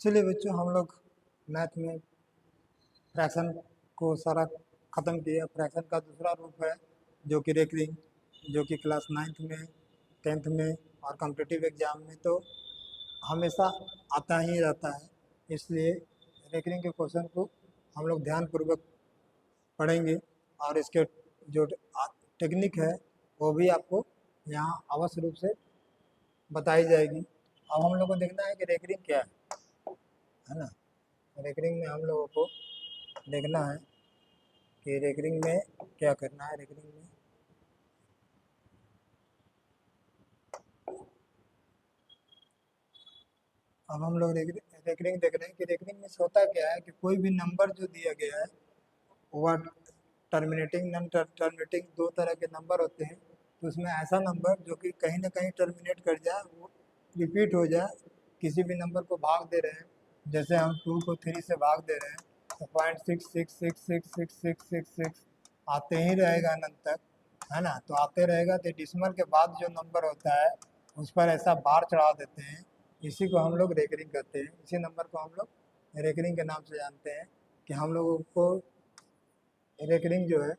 चलिए बच्चों, हम लोग मैथ में फ्रैक्शन को सारा ख़त्म किया। फ्रैक्शन का दूसरा रूप है जो कि रेकरिंग, जो कि क्लास 9th में 10th में और कॉम्पिटिटिव एग्ज़ाम में तो हमेशा आता ही रहता है। इसलिए रेकरिंग के क्वेश्चन को हम लोग ध्यानपूर्वक पढ़ेंगे और इसके जो टेक्निक है वो भी आपको यहाँ अवश्य रूप से बताई जाएगी। अब हम लोग को देखना है कि रेकरिंग क्या है ना। रेकरिंग में हम लोगों को देखना है कि रेकरिंग में क्या करना है। रेकरिंग में अब हम लोग रेकरिंग देख रहे हैं कि रेकरिंग में होता क्या है कि कोई भी नंबर जो दिया गया है वह टर्मिनेटिंग नॉन टर्मिनेटिंग दो तरह के नंबर होते हैं। तो उसमें ऐसा नंबर जो कि कहीं ना कहीं टर्मिनेट कर जाए, वो रिपीट हो जाए, किसी भी नंबर को भाग दे रहे हैं, जैसे हम 2 को 3 से भाग दे रहे हैं तो 0.6666666 आते ही रहेगा अनंत तक, है ना। तो आते रहेगा तो डिसिमल के बाद जो नंबर होता है उस पर ऐसा बार चढ़ा देते हैं। इसी को हम लोग रेकरिंग कहते हैं। इसी नंबर को हम लोग रेकरिंग के नाम से जानते हैं कि हम लोगों को रेकरिंग जो है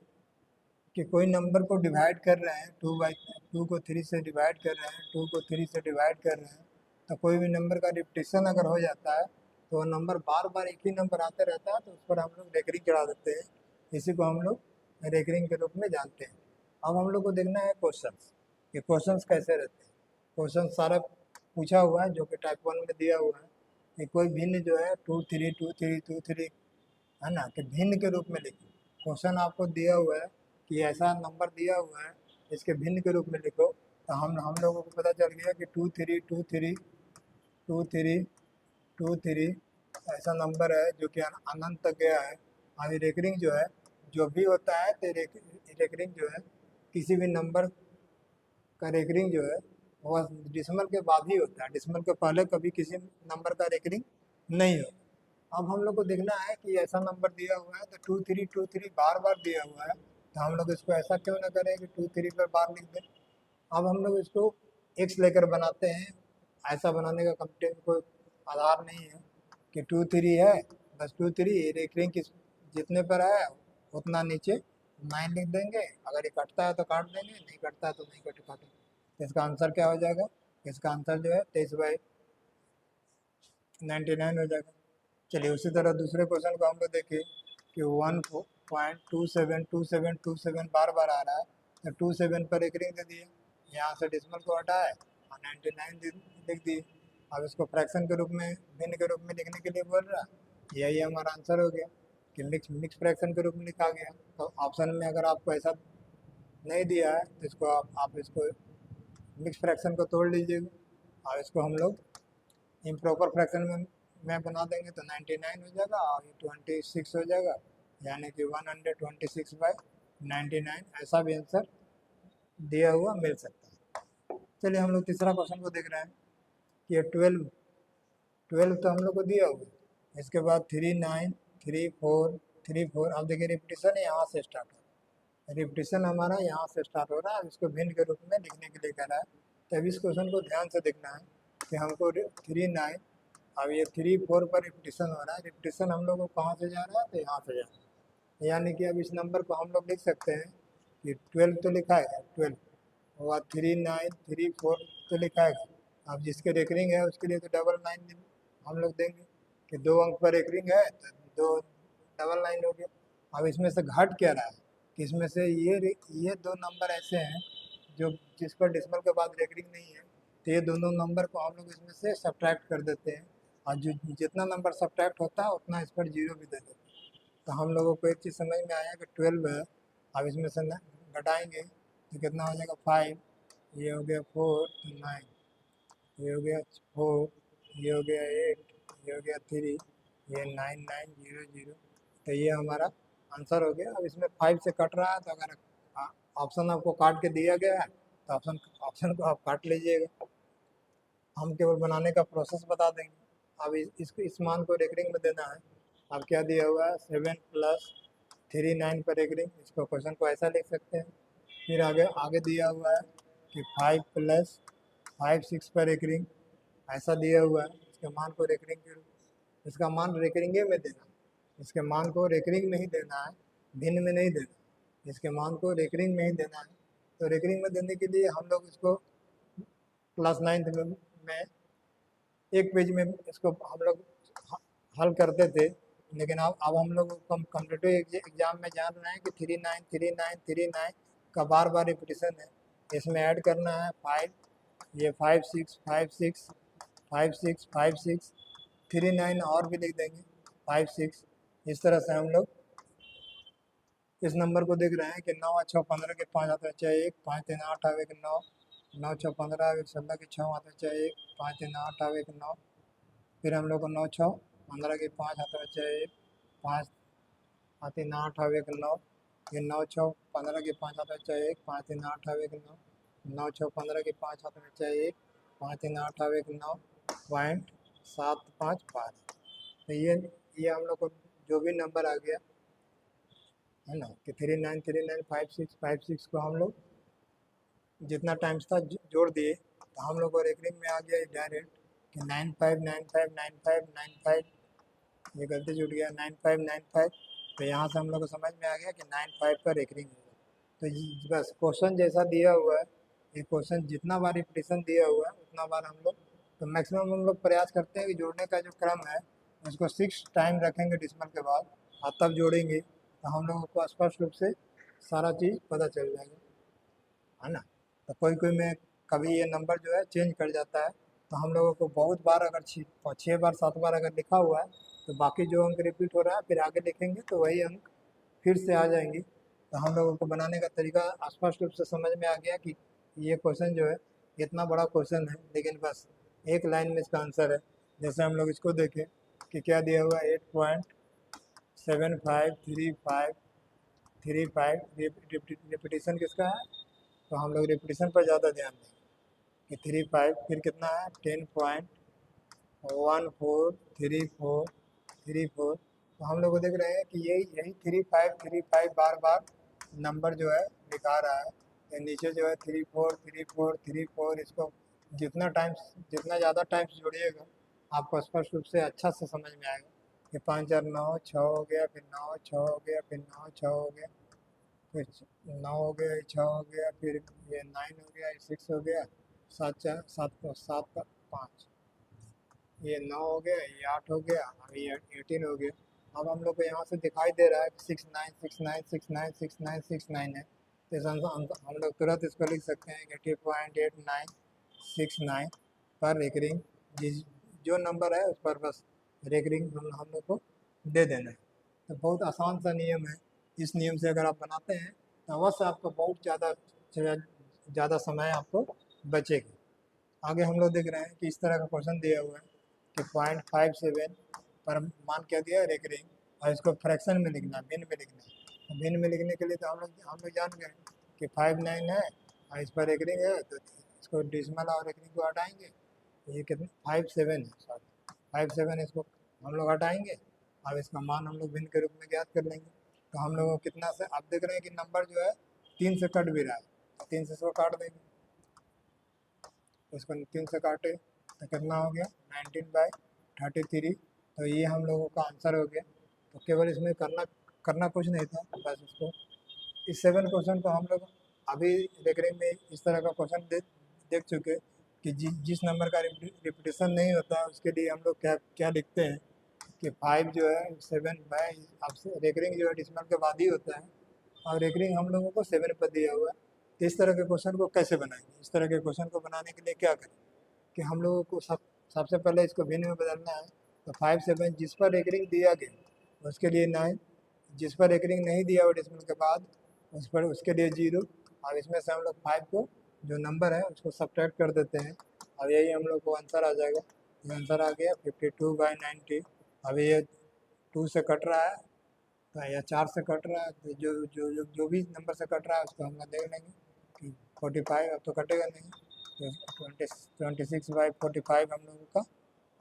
कि कोई नंबर को डिवाइड कर रहे हैं, 2 को 3 से डिवाइड कर रहे हैं, 2 को 3 से डिवाइड कर रहे हैं, तो कोई भी नंबर का रिपीटेशन अगर हो जाता है तो वह नंबर बार बार एक ही नंबर आते रहता है, तो उस पर हम लोग रेकरिंग चढ़ा देते हैं। इसी को हम लोग रेकरिंग के रूप में जानते हैं। अब हम लोग को देखना है क्वेश्चंस, कि क्वेश्चंस कैसे रहते हैं। क्वेश्चन सारा पूछा हुआ है जो कि टाइप 1 में दिया हुआ है कि कोई भिन्न जो है 2 3 2 3 2 3, है ना, कि भिन्न के रूप में लिखो। क्वेश्चन आपको दिया हुआ है कि ऐसा नंबर दिया हुआ है इसके भिन्न के रूप में लिखो, तो हम लोगों को पता चल गया कि 2 3 2 3 2 3 2 3 ऐसा नंबर है जो कि अनंत तक गया है। अभी रेकरिंग जो है जो भी होता है तो रेकरिंग जो है किसी भी नंबर का रेकरिंग जो है वह डिसिमल के बाद ही होता है। डिसिमल के पहले कभी किसी नंबर का रेकरिंग नहीं होता। अब हम लोग को देखना है कि ऐसा नंबर दिया हुआ है तो 2 3 2 3 बार बार दिया हुआ है, तो हम लोग इसको ऐसा क्यों ना करें कि 2 3 पर बार लिख दें। अब हम लोग इसको एक्स लेकर बनाते हैं। ऐसा बनाने का कंप्यूटर कोई आधार नहीं है कि 2 3 है, बस 2 3 रेकरिंग किस जितने पर है उतना नीचे 9 लिख देंगे। अगर ये कटता है तो काट देंगे, नहीं कटता है तो नहीं काटेंगे। तो इसका आंसर क्या हो जाएगा? इसका आंसर जो है 23/99 हो जाएगा। चलिए उसी तरह दूसरे क्वेश्चन को हम लोग देखिए कि 1.272727 बार बार आ रहा है, तो 27 पर एक रिंग दे दिए, यहाँ से डिसिमल को हटाए और 99 लिख दिए। अब इसको फ्रैक्शन के रूप में भिन्न के रूप में लिखने के लिए बोल रहा है। यही हमारा आंसर हो गया कि मिक्स फ्रैक्शन के रूप में लिखा गया। तो ऑप्शन में अगर आपको ऐसा नहीं दिया है तो इसको आप इसको मिक्स फ्रैक्शन को तोड़ लीजिएगा और इसको हम लोग इम्प्रॉपर फ्रैक्शन में बना देंगे तो 99 हो जाएगा और ये 26 हो जाएगा, यानी कि 126/99 ऐसा भी आंसर दिया हुआ मिल सकता है। चलिए हम लोग तीसरा क्वेश्चन को देख रहे हैं कि ये 12 तो हम लोग को दिया हुआ है। इसके बाद 3 9 3 4 3 4। अब देखिए रिपीटिशन यहाँ से स्टार्ट हो रहा है, रिपीटिशन हमारा यहाँ से स्टार्ट हो रहा है। इसको भिन्न के रूप में लिखने के लिए कह रहा है। तब इस क्वेश्चन को ध्यान से देखना है कि हमको 3 9, अब ये 3 4 पर रिपीटिशन हो रहा है। रिपीटिशन हम लोग को कहाँ से जा रहा है तो यहाँ से जा रहा है, यानी कि अब इस नंबर को हम लोग लिख सकते हैं कि 12 तो लिखा है 12, और 3 9 3 4 तो लिखा है। अब जिसके रेकरिंग है उसके लिए तो 99 हम लोग देंगे कि 2 अंक पर रेकरिंग है तो 299 हो गया। अब इसमें से घट क्या रहा है कि इसमें से ये 2 नंबर ऐसे हैं जो जिस पर डिसिमल के बाद रेकरिंग नहीं है, तो ये दोनों नंबर को हम लोग इसमें से सब्ट्रैक्ट कर देते हैं और जो जितना नंबर सब्ट्रैक्ट होता है उतना इस पर 0 भी दे देते हैं। तो हम लोगों को एक चीज़ समझ में आया कि 12 है। अब इसमें से घटाएंगे तो कितना हो जाएगा 5, ये हो गया 4 तो 9, ये हो गया 4, ये हो गया 8, ये हो गया 3, ये 9 9 0 0। तो ये हमारा आंसर हो गया। अब इसमें 5 से कट रहा है तो अगर ऑप्शन आपको काट के दिया गया है तो ऑप्शन को आप काट लीजिएगा, हम केवल बनाने का प्रोसेस बता देंगे। अब इस मान को रेकरिंग में देना है। अब क्या दिया हुआ है 7 + 3 9 पर रेकरिंग, इसको क्वेश्चन को ऐसा लिख सकते हैं। फिर आगे आगे दिया हुआ है कि 5 + 5 6 पर रेकरिंग, ऐसा दिया हुआ है। इसके मान को रेकरिंग के इसका मान रेकरिंगे में देना, इसके मान को रेकरिंग में ही देना है, भिन्न में नहीं देना, इसके मान को रेकरिंग में ही देना है। तो रेकरिंग में देने के लिए हम लोग इसको क्लास 9th में एक पेज में इसको हम लोग हल करते थे, लेकिन अब हम लोग कॉम्पिटिटिव एग्जाम में जान रहे हैं कि 39 का बार बार रिपीटिशन है। इसमें ऐड करना है 5, ये 5 6 5 6 5 6 5 6 39 और भी लिख देंगे 5 6। इस तरह से हम लोग इस नंबर को देख रहे हैं कि 9 6 15 के 5 आता है चाहे 1, 5 3 8 आवे के 9, 9 6 15 आवे 16 के 6 आता है चाहे 1, 5 3 8 आवे के 9, फिर हम लोग को 9 6 15 के 5 आता है चाहे 1, 5 3 8 आवे के 9, फिर 9 6 15 के 5 आता है चाहे 1, 5 3 8 आवे के 9, 9 6 15 के 5 आता है चाहे 1, 5 3 8 आवे के 9 पॉइंट 7 5 5। तो ये हम लोग को जो भी नंबर आ गया है ना कि 39 39 5 6 को हम लोग जितना टाइम्स था जोड़ दिए, तो हम लोग को रेकरिंग में आ गया डायरेक्ट कि 95 ये गलती जुट गया 95 तो यहाँ से हम लोग को समझ में आ गया कि 95 का रेकरिंग होगा। तो बस क्वेश्चन जैसा दिया हुआ है, ये क्वेश्चन जितना बार रिपीटिशन दिया हुआ है उतना बार हम लोग, तो मैक्सिमम हम लोग प्रयास करते हैं कि जोड़ने का जो क्रम है उसको 6 टाइम रखेंगे डिसमल के बाद और तब जोड़ेंगे, तो हम लोगों को स्पष्ट रूप से सारा चीज़ पता चल जाएगा, है ना। तो कोई में कभी ये नंबर जो है चेंज कर जाता है, तो हम लोगों को बहुत बार अगर 6 बार 7 बार अगर लिखा हुआ है तो बाकी जो अंक रिपीट हो रहा है फिर आगे लिखेंगे तो वही अंक फिर से आ जाएंगे। तो हम लोगों को बनाने का तरीका स्पष्ट रूप से समझ में आ गया कि ये क्वेश्चन जो है इतना बड़ा क्वेश्चन है, लेकिन बस एक लाइन में इसका आंसर है। जैसे हम लोग इसको देखें कि क्या दिया हुआ है 8.7535 रिपीटिशन किसका है, तो हम लोग रिपीटिशन पर ज़्यादा ध्यान देंगे कि 35 फिर कितना है 10.143434। तो हम लोग को देख रहे हैं कि यही 35 बार बार नंबर जो है दिखा रहा है। तो नीचे जो है 34 इसको जितना ज़्यादा टाइम्स जोड़िएगा आपको स्पष्ट रूप से अच्छा से समझ में आएगा कि 5 4 9 6 हो गया, फिर 9 6 हो गया, फिर 9 6 हो गया, फिर 9 हो गया, 6 हो गया, फिर ये 9 हो गया, ये 6 हो गया, 7 का 5, ये 9 हो गया, ये 8 हो गया, अब ये 18 हो गया। अब हम लोग को यहाँ से दिखाई दे रहा है कि 6 9 6 9 6 9 6 9 6 9 है, तो हम लोग तुरंत इसको लिख सकते हैं कि 2.8969 पर रेकरिंग जो नंबर है उस पर बस रेकरिंग हम लोग को दे देना है। तो बहुत आसान सा नियम है, इस नियम से अगर आप बनाते हैं तो अवश्य आपको बहुत ज़्यादा समय आपको बचेगा। आगे हम लोग देख रहे हैं कि इस तरह का क्वेश्चन दिया हुआ है कि 0.57 पर मान क्या दिया है रेकरिंग, और इसको फ्रैक्शन में लिखना, भिन्न में लिखना है। भिन्न में लिखने के लिए तो हम लोग जान गए कि 59 है और इस पर रेकरिंग है, तो इसको डिसमल और रेकरिंग को हटाएंगे, ये कितने 57 है, सॉरी 57 इसको हम लोग हटाएंगे, अब इसका मान हम लोग भिन्न के रूप में ज्ञात कर लेंगे। तो हम लोग कितना से आप देख रहे हैं कि नंबर जो है 3 से कट भी रहा है, 3 से इसको काट देंगे, इसको 3 से काटे तो कितना हो गया 19/33। तो ये हम लोगों का आंसर हो गया। तो केवल इसमें करना कुछ नहीं था, बस इसको इस 7 क्वेश्चन को हम लोग अभी रेकरिंग में इस तरह का क्वेश्चन देख चुके कि जिस नंबर का रिपीटिशन नहीं होता उसके लिए हम लोग क्या लिखते हैं कि 5 जो है 7 बाय आपसे रेकरिंग जो है डिसमल के बाद ही होता है, और रेकरिंग हम लोगों को 7 पर दिया हुआ है। तो इस तरह के क्वेश्चन को कैसे बनाएंगे, इस तरह के क्वेश्चन को बनाने के लिए क्या करें कि हम लोगों को सबसे पहले इसको भिन्न में बदलना है। तो 5 7 जिस पर रेकरिंग दिया गया उसके लिए 9, जिस पर रेकरिंग नहीं दिया हुआ डिसमल के बाद उस पर उसके लिए 0, और इसमें से हम लोग 5 को जो नंबर है उसको सब्ट्रैक्ट कर देते हैं, अब यही हम लोग को आंसर आ जाएगा। ये आंसर आ गया 52/90। अब ये 2 से कट रहा है तो या 4 से कट रहा है, तो जो भी नंबर से कट रहा है उसको हम लोग देख लेंगे कि 45 अब तो कटेगा नहीं, तो 26/45 हम लोगों का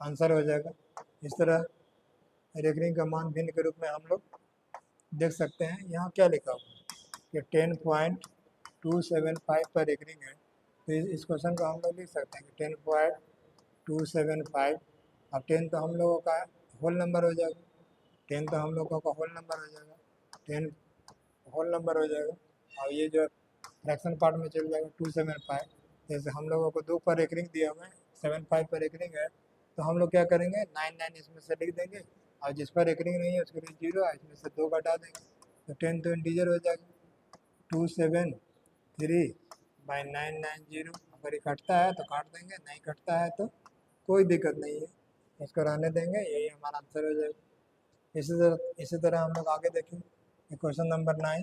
आंसर हो जाएगा। इस तरह रेकरिंग का मान भिन्न के रूप में हम लोग देख सकते हैं। यहाँ क्या लिखा हुआ कि 10.275 पर रेकरिंग है, तो इस क्वेश्चन को हम लोग लिख सकते हैं कि 10.275। अब 10 तो हम लोगों का होल नंबर हो जाएगा। 10 तो हम लोगों का होल नंबर हो जाएगा, 10 होल नंबर हो जाएगा। और ये जो फ्रैक्शन पार्ट में चल जाएगा 275। जैसे हम लोगों को 2 पर एक रिंग दिया हुआ है, 75 पर एक रिंग है, तो हम लोग क्या करेंगे 99 इसमें से लिख देंगे, और जिस पर एक रिंग नहीं है उसके लिए 0 है, इसमें से 2 घटा देंगे, तो 10 तो इंटीजर हो जाएगा। 273/990, अगर ये कटता है तो काट देंगे, नहीं कटता है तो कोई दिक्कत नहीं है, इसको रहने देंगे, यही हमारा आंसर हो जाएगा। इसी तरह हम लोग आगे देखें क्वेश्चन नंबर 9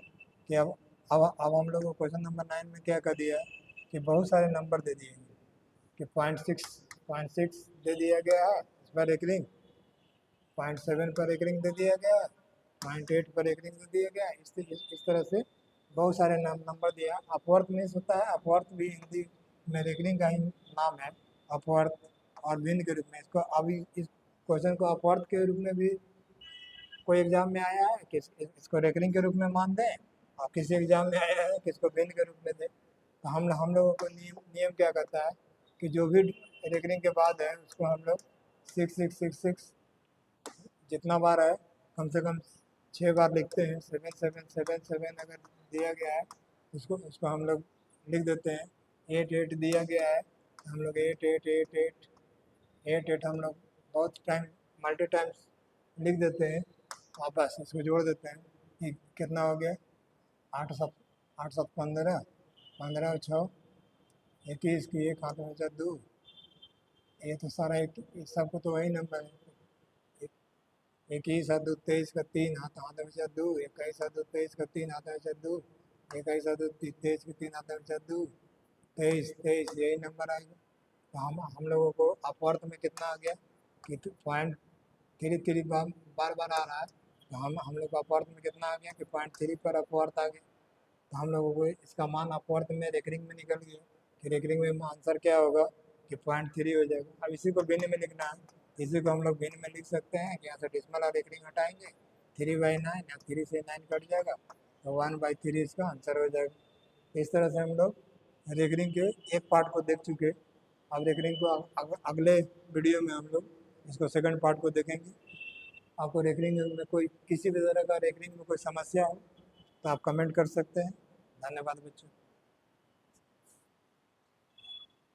कि अब हम लोग को क्वेश्चन नंबर 9 में क्या कर दिया है कि बहुत सारे नंबर दे दिए हैं कि 0.6 दे दिया गया है इस पर एक रिंग, 0.7 पर एक रिंग दे दिया गया है, 0.8 पर एक रिंग दे दिया गया है। इस तरह से बहुत सारे नंबर दिया। अपवर्थ मीन्स होता है, अपवर्थ भी हिंदी में रेकरिंग का ही नाम है, अपवर्थ और विन के रूप में। इसको अभी इस क्वेश्चन को अपवर्थ के रूप में भी कोई एग्जाम में आया है कि इसको रेकरिंग के रूप में मान दें, और किसी एग्जाम में आया है कि इसको बिन के रूप में दें। तो हम लोगों को नियम क्या कहता है कि जो भी रेकरिंग के बाद है उसको हम लोग 6666 जितना बार है कम से कम 6 बार लिखते हैं। 7777 अगर दिया गया है उसको उसको हम लोग लिख देते हैं। 88 दिया गया है तो हम लोग 8888 हम लोग बहुत टाइम मल्टी टाइम्स लिख देते हैं, वापस इसको जोड़ देते हैं कि कितना हो गया, 8 7 15, 15 6 21 की 1 हाथ में 2, ये तो सारा एक सबको तो वही नंबर है। 21 7 2 23 का 3 हाथ हाथ में 2, 21 7 2 23 का 3 हाथ में 2, 21 7 2 23 के 3 हाथ में 2, 23 23 यही नंबर आएगा। तो हम लोगों को अपवर्थ में कितना आ गया कि 0.33 बार बार आ रहा है, तो हम लोग को अपवर्थ में कितना आ गया कि 0.3 पर अपवर्थ आ गया। तो हम लोगों को इसका मान अपवर्थ में रेकरिंग में निकल गया कि रेकरिंग में आंसर क्या होगा कि 0.3 हो जाएगा। अब इसी को भिन्न में लिखना है, इसी को हम लोग भिन्न में लिख सकते हैं कि यहाँ से डिस्मल और रेकरिंग हटाएंगे, 3/9 या 3 से 9 कट जाएगा, तो 1/3 इसका आंसर हो जाएगा। इस तरह से हम लोग रेकरिंग के एक पार्ट को देख चुके। अब रेकरिंग को अगले वीडियो में हम लोग इसको सेकंड पार्ट को देखेंगे। आपको रेकरिंग में कोई किसी भी तरह का रेकरिंग में कोई समस्या हो तो आप कमेंट कर सकते हैं। धन्यवाद बच्चों।